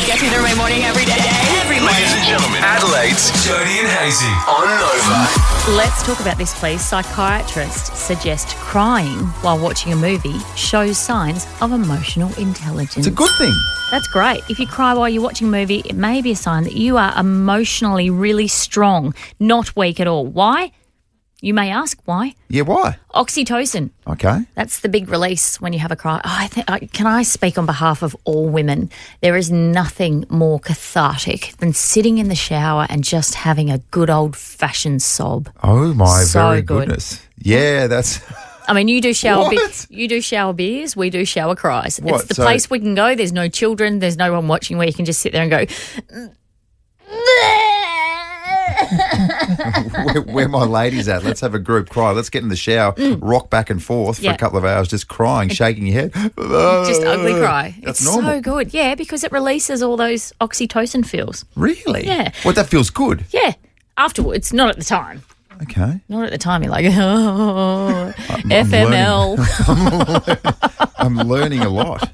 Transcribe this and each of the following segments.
Gets me through my morning every day. Ladies and gentlemen, Adelaide's Jody and Hazy on Nova. Let's talk about this, please. Psychiatrists suggest crying while watching a movie shows signs of emotional intelligence. It's a good thing. That's great. If you cry while you're watching a movie, it may be a sign that you are emotionally really strong, not weak at all. Why? You may ask why. Yeah, why? Oxytocin. Okay. That's the big release when you have a cry. Can I speak on behalf of all women? There is nothing more cathartic than sitting in the shower and just having a good old-fashioned sob. Oh, my So very good. goodness. Yeah, that's... I mean, you do shower What? you do shower beers, we do shower cries. What, It's the so- place we can go. There's no children, there's no one watching where you can just sit there and go... where my lady's at. Let's have a group cry. Let's get in the shower, rock back and forth for Yeah. a couple of hours, just crying, shaking your head. Just ugly cry. That's it's normal. so good. Yeah, because it releases all those oxytocin feels. Really? Yeah. Well, that feels good. Yeah. Afterwards, not at the time. Okay. Not at the time. You're like, oh, FML. I'm learning a lot.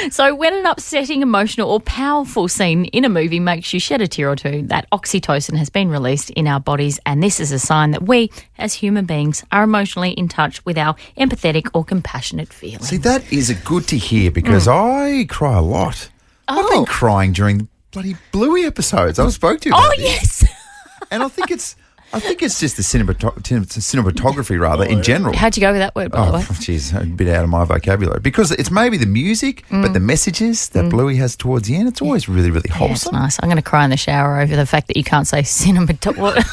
So when an upsetting, emotional or powerful scene in a movie makes you shed a tear or two, that oxytocin has been released in our bodies, and this is a sign that we, as human beings, are emotionally in touch with our empathetic or compassionate feelings. See, that is good to hear because I cry a lot. I've been crying during the bloody Bluey episodes. I spoke to you about Oh, this. yes. And I think it's just the cinematography rather in general. How'd you go with that word, by the Oh, way? jeez, a bit out of my vocabulary. Because it's maybe the music, but the messages that Bluey has towards the end, it's always really, really That's wholesome. nice. I'm going to cry in the shower over the fact that you can't say cinematography.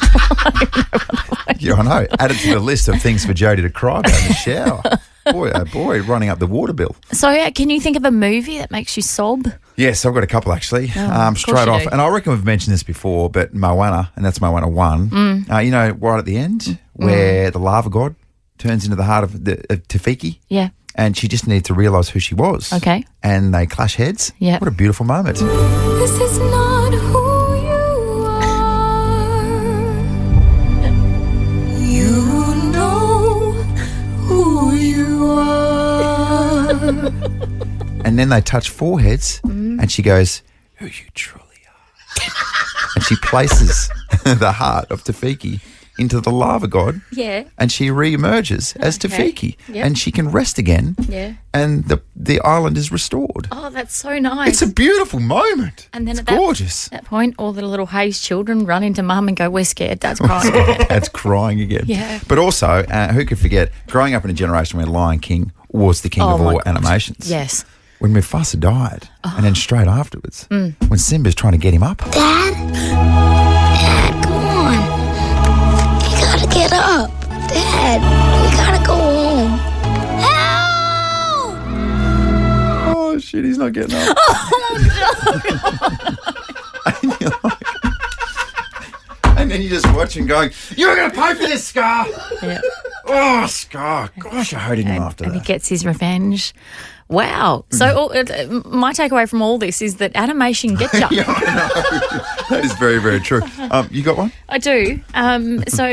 Yeah, I know. Add it to the list of things for Jody to cry about in the shower. Boy, oh boy, running up the water bill. So, can you think of a movie that makes you sob? Yes, I've got a couple actually. course Straight you off. do. And I reckon we've mentioned this before, but Moana, and that's Moana 1. You know, right at the end where the lava god turns into the heart of Tafiki. Yeah. And she just needed to realise who she was. Okay. And they clash heads. Yeah. What a beautiful moment. This is not who you are. You know who you are. And then they touch foreheads and she goes, who you truly are. And she places the heart of Tafiki into the lava god. Yeah. And she re-emerges as Okay. Tafiki. Yep. And she can rest again. Yeah. And the island is restored. Oh, that's so nice. It's a beautiful moment. And then it's at that- gorgeous. At that point, all the little Hayes children run into mum and go, we're scared. Dad's crying. Dad's crying again. Yeah. But also, who could forget, growing up in a generation where Lion King was the king Oh, of my all God. animations. Yes. When Mufasa died, and then straight afterwards, when Simba's trying to get him up. Dad, come on. You gotta get up. Dad, we gotta go home. Help! Oh, shit, he's not getting up. And then you just watch him going, you're going to pay for this, Scar. Yeah. Oh, Scar. Gosh, I hated him after And he that. gets his revenge. Wow. So my takeaway from all this is that animation gets you. Yeah, I know. That is very, very true. You got one? I do. So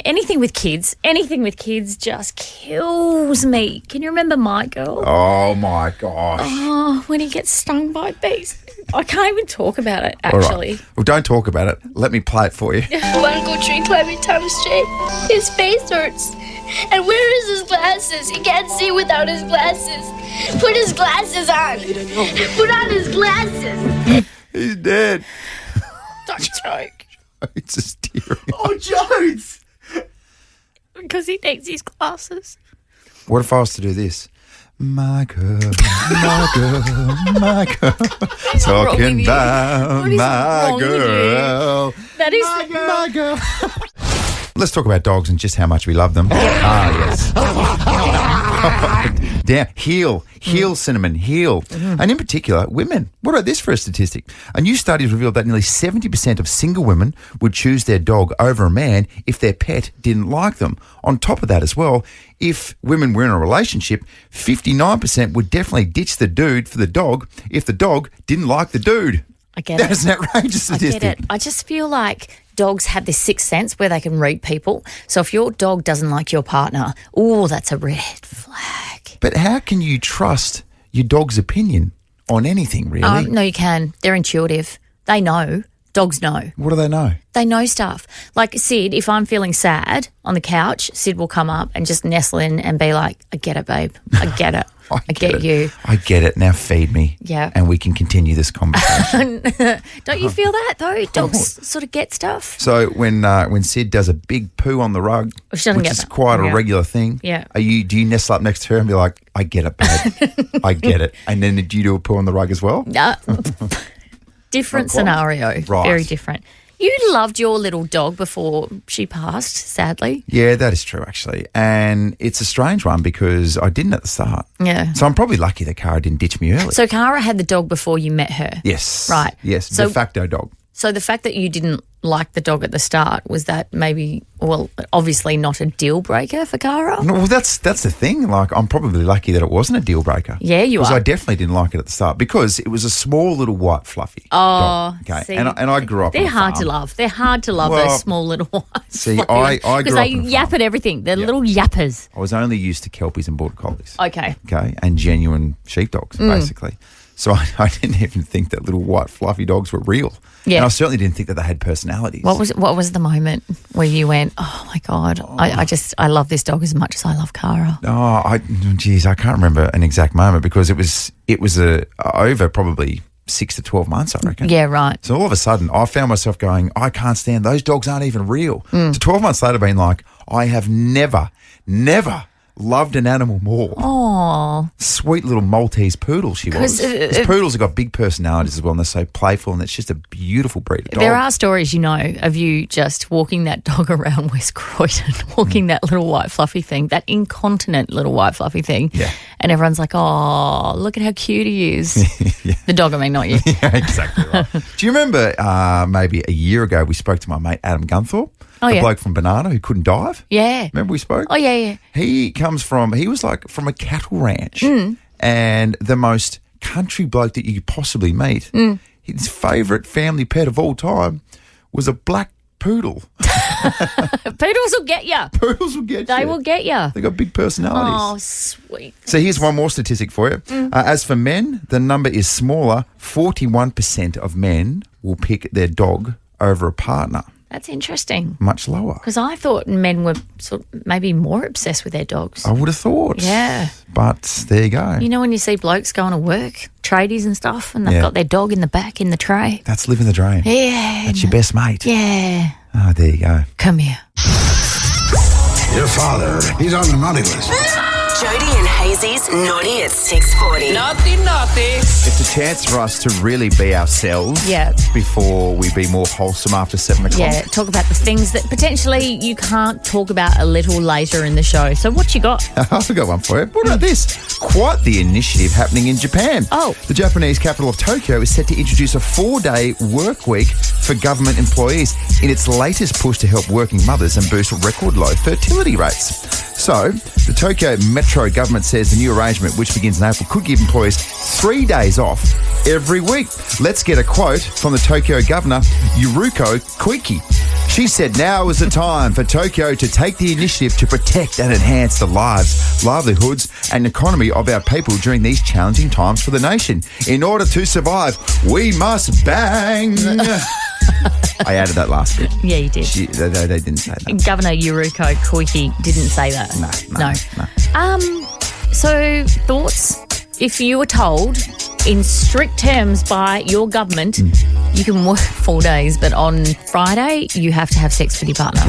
anything with kids just kills me. Can you remember My Girl? Oh, my gosh. Oh, when he gets stung by bees. I can't even talk about it, All right. actually. Well, don't talk about it. Let me play it for you. Wanna go tree climbing, Thomas J? His face hurts. And where is his glasses? He can't see without his glasses. Put his glasses on. Put on his glasses. He's dead. Don't joke. It's just tearing up. Oh, Jodes! Because he needs his glasses. What if I was to do this? My girl, my girl, my girl, wrong with talking you? about What is my wrong with you? girl. That is My girl. Let's talk about dogs and just how much we love them. Yes. Damn, heel, cinnamon, heel. And in particular, women. What about this for a statistic? A new study has revealed that nearly 70% of single women would choose their dog over a man if their pet didn't like them. On top of that as well, if women were in a relationship, 59% would definitely ditch the dude for the dog if the dog didn't like the dude. I get That it. is an outrageous I statistic. get it. I just feel like dogs have this sixth sense where they can read people. So if your dog doesn't like your partner, that's a red flag. But how can you trust your dog's opinion on anything, really. No, you can. They're intuitive. They know. Dogs know. What do they know? They know stuff. Like Sid, if I'm feeling sad on the couch, Sid will come up and just nestle in and be like, I get it, babe. I get it. I get it. you. I get it. Now feed me. Yeah. And we can continue this conversation. Don't you feel that, though? Dogs sort of get stuff. So when Sid does a big poo on the rug, She doesn't which get is that. quite a Yeah. regular thing, Yeah. do you nestle up next to her and be like, I get it, babe. I get it. And then do you do a poo on the rug as well? Different Not quite. scenario. Right. Very different. You loved your little dog before she passed, sadly. Yeah, that is true, actually. And it's a strange one because I didn't at the start. Yeah. So I'm probably lucky that Cara didn't ditch me early. So Cara had the dog before you met her. Yes. Right. Yes, So- de facto dog. So the fact that you didn't like the dog at the start, was that maybe, well, obviously not a deal breaker for Cara? No, well, that's the thing. Like, I'm probably lucky that it wasn't a deal breaker. Yeah, you Because are. I definitely didn't like it at the start because it was a small little white fluffy dog. Okay, See, and I grew up. They're on a hard farm. to love. They're hard to love, Well, those small little ones. see, I grew Because up they on a yap farm. at everything. They're little yappers. I was only used to Kelpies and Border Collies. Okay. Okay, and genuine sheepdogs, basically. So I didn't even think that little white fluffy dogs were real. Yeah. And I certainly didn't think that they had personalities. What was the moment where you went, oh my God, I love this dog as much as I love Cara? I can't remember an exact moment because it was over probably 6 to 12 months, I reckon. Yeah, right. So all of a sudden, I found myself going, I can't stand those dogs aren't even real. Mm. So 12 months later, being like, I have never loved an animal more. Oh, Sweet little Maltese poodle she was. 'Cause, These poodles have got big personalities as well, and they're so playful, and it's just a beautiful breed of dog. there are stories, of you just walking that dog around West Croydon, walking that little white fluffy thing, that incontinent little white fluffy thing. Yeah. And everyone's like, oh, look at how cute he is. The dog, I mean, not you. Yeah, exactly right. Do you remember maybe a year ago we spoke to my mate Adam Gunthorpe, Oh, the yeah. bloke from Banana who couldn't dive? Yeah. Remember we spoke? Oh, yeah. He was like from a cattle ranch Mm. and the most country bloke that you could possibly meet. Mm. His favourite family pet of all time was a black poodle. Poodles will get you. Poodles will get They you. will get you. They got big personalities. Oh, sweet. So here's one more statistic for you. Mm. As for men, the number is smaller. 41% of men will pick their dog over a partner. That's interesting. Much lower. Because I thought men were sort of maybe more obsessed with their dogs. I would have thought. Yeah. But there you go. You know when you see blokes going to work, tradies and stuff, and they've Yeah. got their dog in the back in the tray? That's living the dream. Yeah. That's your best mate. Yeah. Oh, there you go. Come here. Your father, he's on the naughty list. Jody and Hazy's Naughty at 6:40. It's a chance for us to really be ourselves Yeah. before we be more wholesome after 7 o'clock. Yeah, talk about the things that potentially you can't talk about a little later in the show. So what you got? I've got one for you. What about this? Quite the initiative happening in Japan. Oh. The Japanese capital of Tokyo is set to introduce a 4-day work week for government employees in its latest push to help working mothers and boost record low fertility rates. So, the Tokyo Metro government says the new arrangement, which begins in April, could give employees 3 days off every week. Let's get a quote from the Tokyo governor, Yuruko Koike. She said, now is the time for Tokyo to take the initiative to protect and enhance the lives, livelihoods and economy of our people during these challenging times for the nation. In order to survive, we must bang. I added that last bit. Yeah, you did. They didn't say that. Governor Yuruko Koike didn't say that. No. So, thoughts? If you were told in strict terms by your government, you can work 4 days, but on Friday you have to have sex with your partner.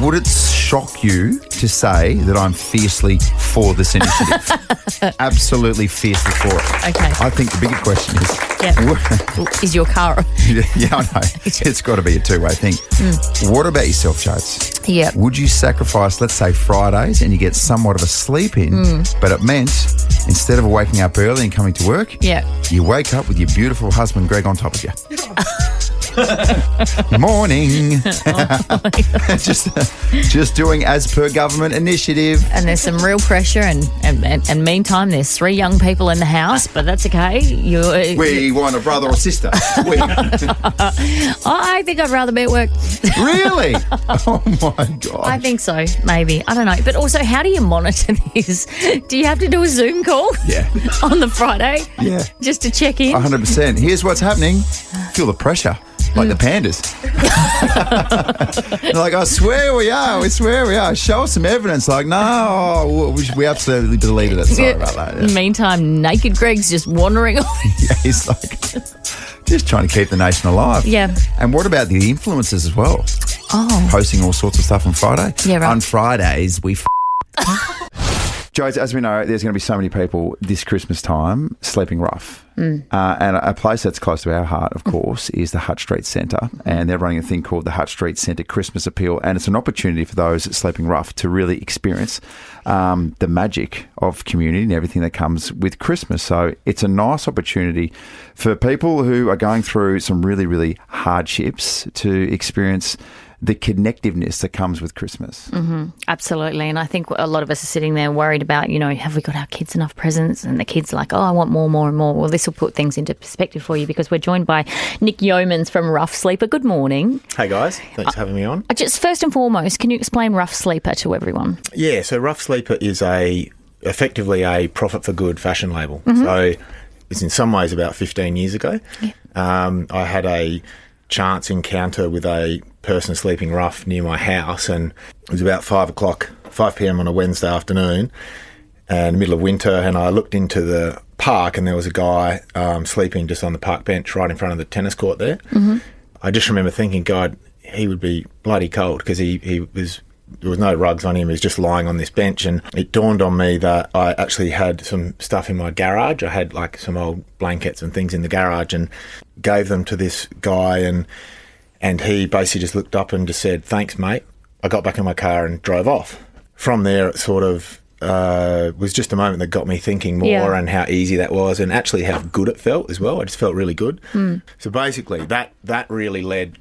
Would it shock you to say that I'm fiercely for this initiative? Absolutely fiercely for it. Okay. I think the bigger question is, Is your car? yeah, I know. It's got to be a two-way thing. What about yourself, Jodes? Yeah. Would you sacrifice, let's say, Fridays and you get somewhat of a sleep in, but it meant instead of waking up early and coming to work, Yeah. you wake up with your beautiful husband, Greg, on top of you? Morning. just doing as per government initiative. And there's some real pressure, and meantime, there's 3 young people in the house, but that's okay. We want a brother or sister. I think I'd rather be at work. Really? Oh my God. I think so, maybe. I don't know. But also, how do you monitor this? Do you have to do a Zoom call? Yeah. On the Friday? Yeah. Just to check in? 100%. Here's what's happening. Feel the pressure. Like the pandas. They're like, I swear we are. Show us some evidence. Like, no, we absolutely deleted it. Sorry about that. Yeah. Meantime, naked Greg's just wandering off. Yeah, he's like, just trying to keep the nation alive. Yeah. And what about the influencers as well? Oh. Posting all sorts of stuff on Friday. Yeah, right. On Fridays, we Joyce, as we know, there's going to be so many people this Christmas time sleeping rough. And a place that's close to our heart, of course, is the Hutt Street Centre. And they're running a thing called the Hutt Street Centre Christmas Appeal. And it's an opportunity for those sleeping rough to really experience the magic of community and everything that comes with Christmas. So it's a nice opportunity for people who are going through some really, really hardships to experience the connectiveness that comes with Christmas. Mm-hmm. Absolutely. And I think a lot of us are sitting there worried about, have we got our kids enough presents? And the kids are like, I want more and more. Well, this will put things into perspective for you because we're joined by Nick Yeomans from Rough Sleeper. Good morning. Hey guys, thanks for having me on. Just first and foremost, can you explain Rough Sleeper to everyone? Yeah, so Rough Sleeper is effectively a profit for good fashion label. Mm-hmm. So it's in some ways about 15 years ago. Yeah. I had a chance encounter with a person sleeping rough near my house, and it was about 5 p.m. on a Wednesday afternoon in the middle of winter, and I looked into the park and there was a guy sleeping just on the park bench right in front of the tennis court there. Mm-hmm. I just remember thinking, God, he would be bloody cold because there was no rugs on him. He was just lying on this bench, and it dawned on me that I actually had some stuff in my garage. I had like some old blankets and things in the garage and gave them to this guy, and he basically just looked up and just said, thanks, mate. I got back in my car and drove off. From there, it sort of was just a moment that got me thinking more and how easy that was and actually how good it felt as well. I just felt really good. So basically, that really led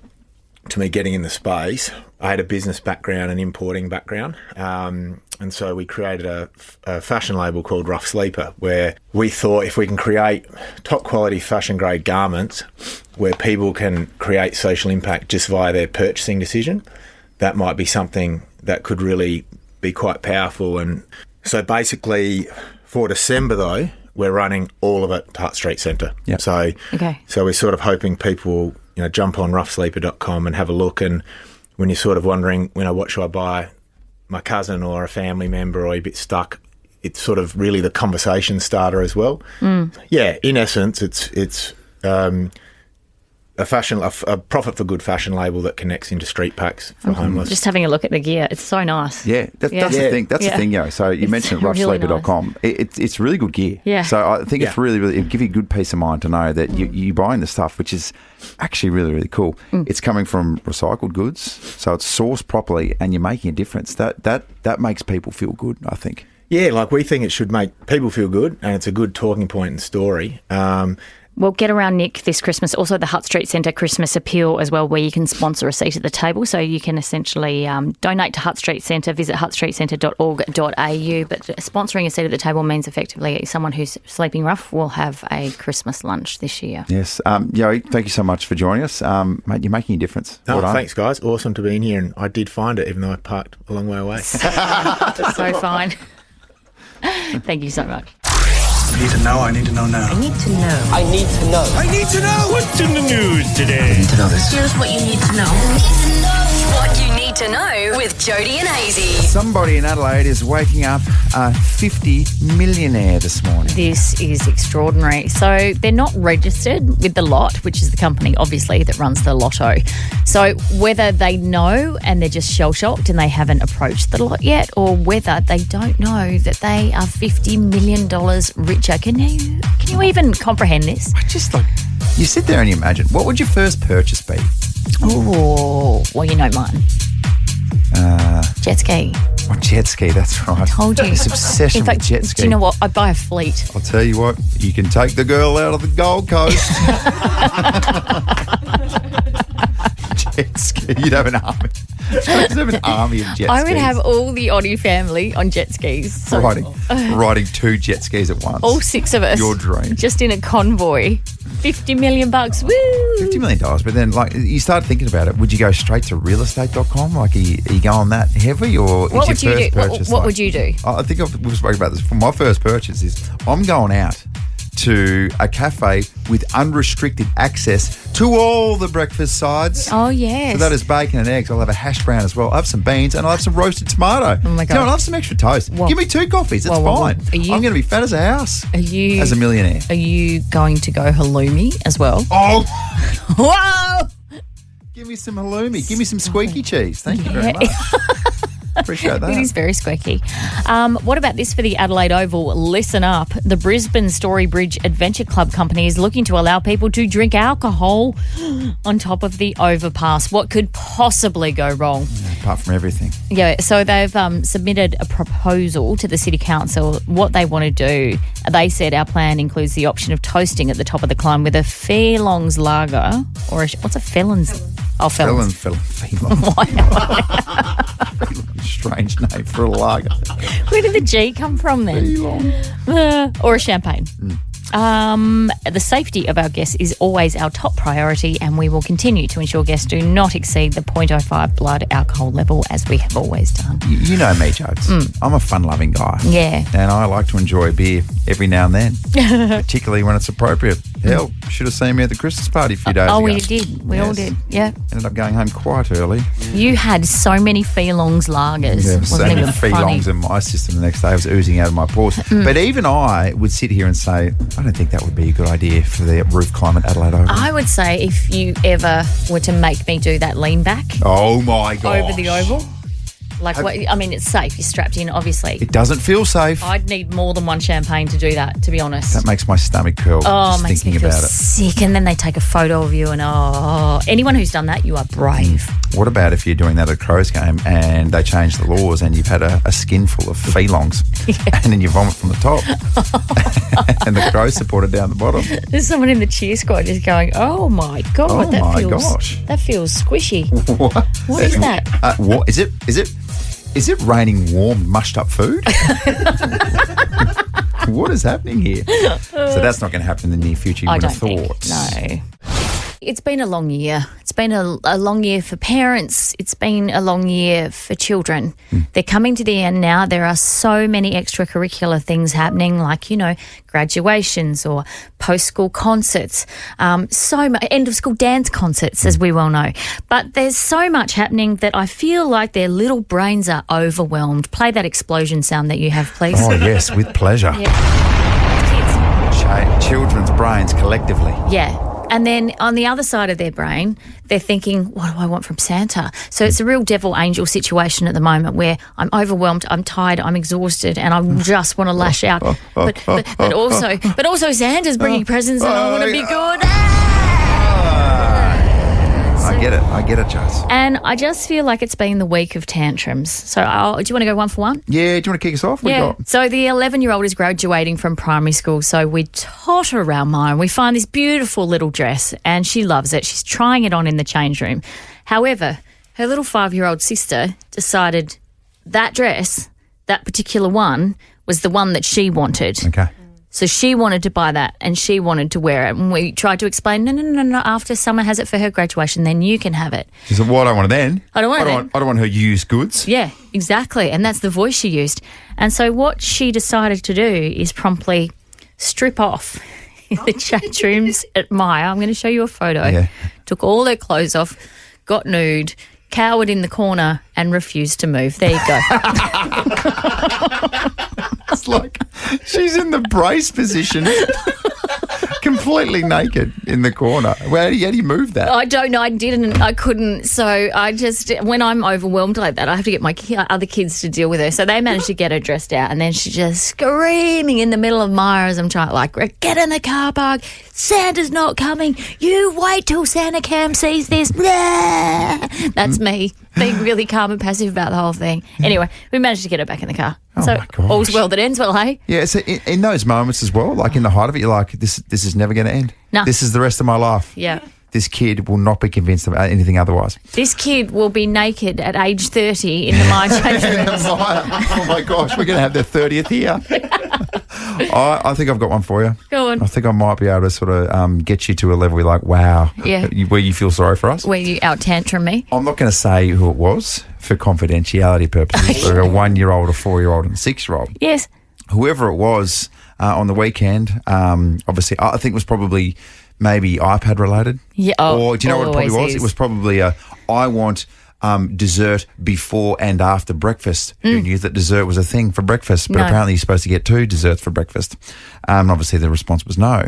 to me getting in the space. I had a business background and importing background. And so we created a fashion label called Rough Sleeper, where we thought if we can create top quality fashion grade garments where people can create social impact just via their purchasing decision, that might be something that could really be quite powerful. And so basically for December though, we're running all of it at Hutt Street Centre. Yep. So we're sort of hoping people jump on roughsleeper.com and have a look, and when you're sort of wondering, what should I buy my cousin or a family member, or you're a bit stuck, it's sort of really the conversation starter as well. Yeah, in essence, it's a profit for good fashion label that connects into street packs for homeless. Just having a look at the gear, it's so nice. Yeah, that's the thing. That's the thing, So you mentioned roughsleeper.com. Really nice. It's really good gear. Yeah. So I think it's really, really, it'll give you good peace of mind to know that you're buying the stuff, which is actually really, really cool. It's coming from recycled goods, so it's sourced properly, and you're making a difference. That makes people feel good, I think. Yeah, like we think it should make people feel good, and it's a good talking point and story. Well, get around Nick this Christmas. Also, the Hutt Street Centre Christmas Appeal as well, where you can sponsor a seat at the table. So you can essentially donate to Hutt Street Centre, visit huttstreetcentre.org.au. But sponsoring a seat at the table means effectively someone who's sleeping rough will have a Christmas lunch this year. Yes. Yoey, thank you so much for joining us. Mate, you're making a difference. Oh, thanks, guys. Awesome to be in here. And I did find it, even though I parked a long way away. That's so fine. Thank you so much. I need to know. I need to know now. I need to know. I need to know. I need to know. What's in the news today? I need to know this. Here's what you need to know. What you need to know with Jody and Hazy. Somebody in Adelaide is waking up a 50 millionaire this morning. This is extraordinary. So they're not registered with the Lot, which is the company, obviously, that runs the lotto. So whether they know and they're just shell-shocked and they haven't approached the Lot yet, or whether they don't know that they are $50 million richer. Can you even comprehend this? You sit there and you imagine, what would your first purchase be? Oh, well, you know mine. Jet ski. Oh, jet ski, that's right. Told you. This obsession In fact, with jet ski. do you know what? I'd buy a fleet. I'll tell you what, you can take the girl out of the Gold Coast. jet ski. You'd have an army. You'd have an army of jet skis. I would have all the Oddie family on jet skis. So Riding 2 jet skis at once. all 6 of us. Your dream. Just in a convoy. $50 million. Woo! $50 million. But then, like, you start thinking about it. Would you go straight to realestate.com? Like, are you going that heavy? Or What would is your you first do? purchase What like- would you do? I think we've spoken about this. For my first purchase is I'm going out to a cafe with unrestricted access to all the breakfast sides. Oh, yes. So that is bacon and eggs. I'll have a hash brown as well. I'll have some beans and I'll have some roasted tomato. Oh, my God. I'll have some extra toast. What? Give me 2 coffees. It's What? fine. Are you- I'm going to be fat as a house Are you as a millionaire. Are you going to go halloumi as well? Oh, Whoa! give me some halloumi. Give me some squeaky cheese. Thank you very much. Appreciate that. It is very squeaky. What about this for the Adelaide Oval? Listen up. The Brisbane Storybridge Adventure Club company is looking to allow people to drink alcohol on top of the overpass. What could possibly go wrong? Apart from everything. Yeah, so they've submitted a proposal to the City Council. What they want to do, they said our plan includes the option of toasting at the top of the climb with a Feelongs lager or what's a Felon's? Oh, Felons. Felon. Strange name for a lager. Where did the G come from then? Or a champagne. The safety of our guests is always our top priority, and we will continue to ensure guests do not exceed the 0.05 blood alcohol level as we have always done. You know me, Jokes. I'm a fun-loving guy. Yeah. And I like to enjoy a beer every now and then, particularly when it's appropriate. Hell, should have seen me at the Christmas party a few days ago. Oh, we did. We all did. Yeah. Ended up going home quite early. You had so many Feelongs lagers. Yeah, Wasn't so many even funny. feelongs in my system the next day. I was oozing out of my pores. But even I would sit here and say, I don't think that would be a good idea for the roof climb at Adelaide Oval. I would say if you ever were to make me do that lean back Oh, my God. over the oval, like what? I mean, it's safe. You're strapped in, obviously. It doesn't feel safe. I'd need more than one champagne to do that, to be honest. That makes my stomach curl Oh, it just makes me thinking feel about it. sick. And then they take a photo of you, and anyone who's done that, you are brave. What about if you're doing that at a Crows game and they change the laws and you've had a skin full of feelongs and then you vomit from the top and the Crows supporter down the bottom? There's someone in the cheer squad just going, "Oh my god, Oh that my feels gosh. that feels squishy." What is that? What is it? Is it raining warm, mushed up food? What is happening here? So that's not going to happen in the near future. You I would don't have think. thought. No. It's been a long year. It's been a long year for parents. It's been a long year for children. They're coming to the end now. There are so many extracurricular things happening, like, graduations or post-school concerts, end-of-school dance concerts, as we well know. But there's so much happening that I feel like their little brains are overwhelmed. Play that explosion sound that you have, please. Oh, yes, with pleasure. Children's brains collectively. Yeah. And then on the other side of their brain, they're thinking, what do I want from Santa? So it's a real devil-angel situation at the moment where I'm overwhelmed, I'm tired, I'm exhausted, and I just want to lash out. But also Santa's bringing presents and I want to be good. I get it, Jess. And I just feel like it's been the week of tantrums. So do you want to go one for one? Yeah, do you want to kick us off? What do you got? So the 11-year-old is graduating from primary school, so we totter our mind. We find this beautiful little dress and she loves it. She's trying it on in the change room. However, her little 5-year-old sister decided that dress, that particular one, was the one that she wanted. Okay. So she wanted to buy that and she wanted to wear it. And we tried to explain, no, after Summer has it for her graduation, then you can have it. She said, well, I don't want it then. I don't want it then. I don't want her used goods. Yeah, exactly. And that's the voice she used. And so what she decided to do is promptly strip off in the change rooms at Myer. I'm going to show you a photo. Yeah. Took all her clothes off, got nude, cowered in the corner and refused to move. There you go. It's like she's in the brace position, completely naked in the corner. How do you move that? I don't know. I couldn't. So I just, when I'm overwhelmed like that, I have to get my other kids to deal with her. So they managed to get her dressed out and then she's just screaming in the middle of Myer as I'm trying to get in the car park. Santa's not coming. You wait till Santa Cam sees this. Blah. That's me being really calm and passive about the whole thing. Anyway, we managed to get her back in the car. Oh So my gosh. all's well that ends well, hey? Yeah, so in those moments as well, like in the height of it, you're like, this is never going to end. No. This is the rest of my life. Yeah. this kid will not be convinced of anything otherwise. This kid will be naked at age 30 in the mind change rooms. Oh my gosh, we're going to have their 30th here. I think I've got one for you. Go on. I think I might be able to sort of get you to a level where you're like, wow, Yeah. where you feel sorry for us. Where you out tantrum me. I'm not going to say who it was for confidentiality purposes. For a 1-year-old, a 4-year-old, and a 6-year-old. Yes. Whoever it was on the weekend, obviously, I think it was probably maybe iPad related. Yeah. Oh, or do you know what it probably always was? is. It was probably I want dessert before and after breakfast. Who knew that dessert was a thing for breakfast? But No. apparently you're supposed to get 2 desserts for breakfast. And obviously the response was no.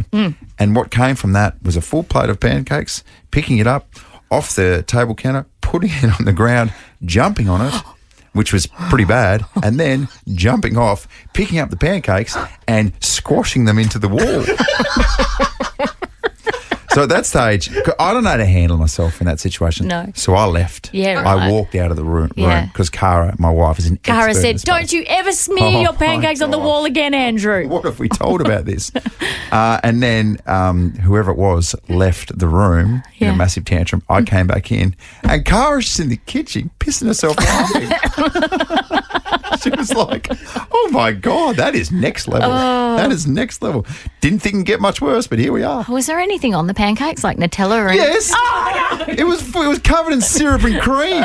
And what came from that was a full plate of pancakes, picking it up off the table counter, putting it on the ground, jumping on it, which was pretty bad, and then jumping off, picking up the pancakes and squashing them into the wall. So at that stage, I don't know how to handle myself in that situation. No. So I left. Yeah, I right. walked out of the room Yeah. because Cara, my wife, is an Cara expert in said, this don't space. you ever smear Oh, your my pancakes on the gosh. wall again, Andrew. What have we told about this? And then whoever it was left the room in Yeah. a massive tantrum. I came back in, and Cara's just in the kitchen pissing herself laughing. She was like, oh my God, that is next level. That is next level. Didn't think it'd get much worse, but here we are. Was there anything on the pancakes, like Nutella or anything? Yes. It was covered in syrup and cream.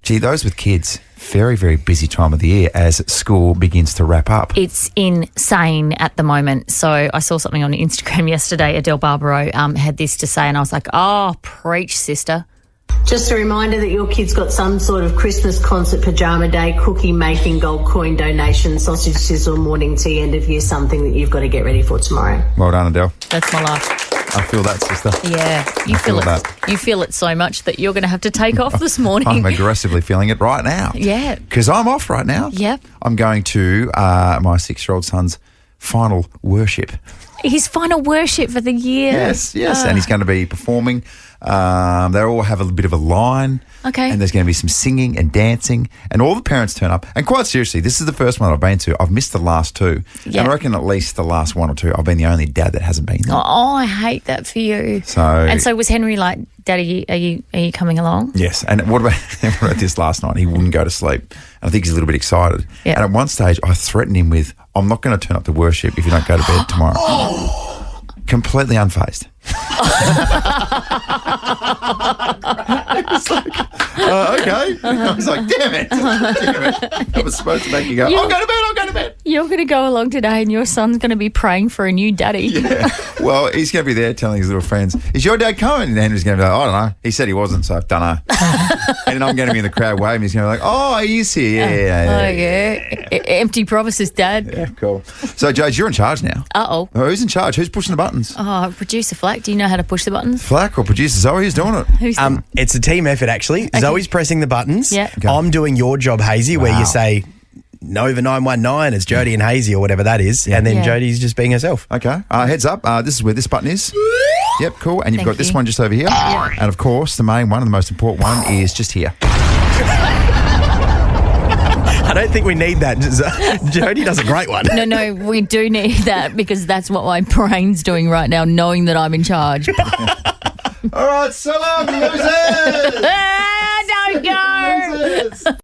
Gee, those with kids, very, very busy time of the year as school begins to wrap up. It's insane at the moment. So I saw something on Instagram yesterday. Adele Barbaro had this to say, and I was like, oh, preach, sister. Just a reminder that your kid's got some sort of Christmas concert, pajama day, cookie making, gold coin donation, sausage sizzle, morning tea, end of year, something that you've got to get ready for tomorrow. Well done, Adele. That's my life. I feel that, sister. Yeah, you I feel feel it. that. You feel it so much that you're going to have to take off this morning. I'm aggressively feeling it right now. Yeah. Because I'm off right now. Yep. I'm going to my 6-year-old son's final worship. His final worship for the year. Yes. And he's going to be performing. They all have a bit of a line. Okay. And there's going to be some singing and dancing, and all the parents turn up. And quite seriously, this is the first one I've been to. I've missed the last 2. Yeah. And I reckon at least the last 1 or 2, I've been the only dad that hasn't been there. Oh, I hate that for you. So was Henry like, Daddy, are you coming along? Yes, and what about this last night? He wouldn't go to sleep. And I think he's a little bit excited. Yeah. And at one stage, I threatened him with, I'm not going to turn up to worship if you don't go to bed tomorrow. Completely unfazed. It's like, okay. I was like, damn it. I was supposed to make you go, I'll go to bed. You're going to go along today and your son's going to be praying for a new daddy. Yeah. Well, he's going to be there telling his little friends, is your dad coming? And Henry's going to be like, I don't know. He said he wasn't, so I don't know. And then I'm going to be in the crowd waving. He's going to be like, oh, he's here. Yeah. Empty promises, Dad. Yeah, cool. So, Jade, you're in charge now. Uh-oh. Who's in charge? Who's pushing the buttons? Oh, producer Flack, do you know how to push the buttons? Flack or producer Zoe? Who's doing it? Who's It's a team effort, actually. Zoe's pressing the buttons. Yeah. Okay. I'm doing your job, Hazy, where Wow. you say Nova 919, it's Jody and Hazy or whatever that is, and then Yeah. Jody's just being herself. Okay. Heads up. This is where this button is. Yep, cool. And you've Thank got this you. one just over here. And, of course, the main one and the most important one is just here. I don't think we need that. Jody does a great one. No, we do need that because that's what my brain's doing right now, knowing that I'm in charge. All right, so long, losers! Don't go!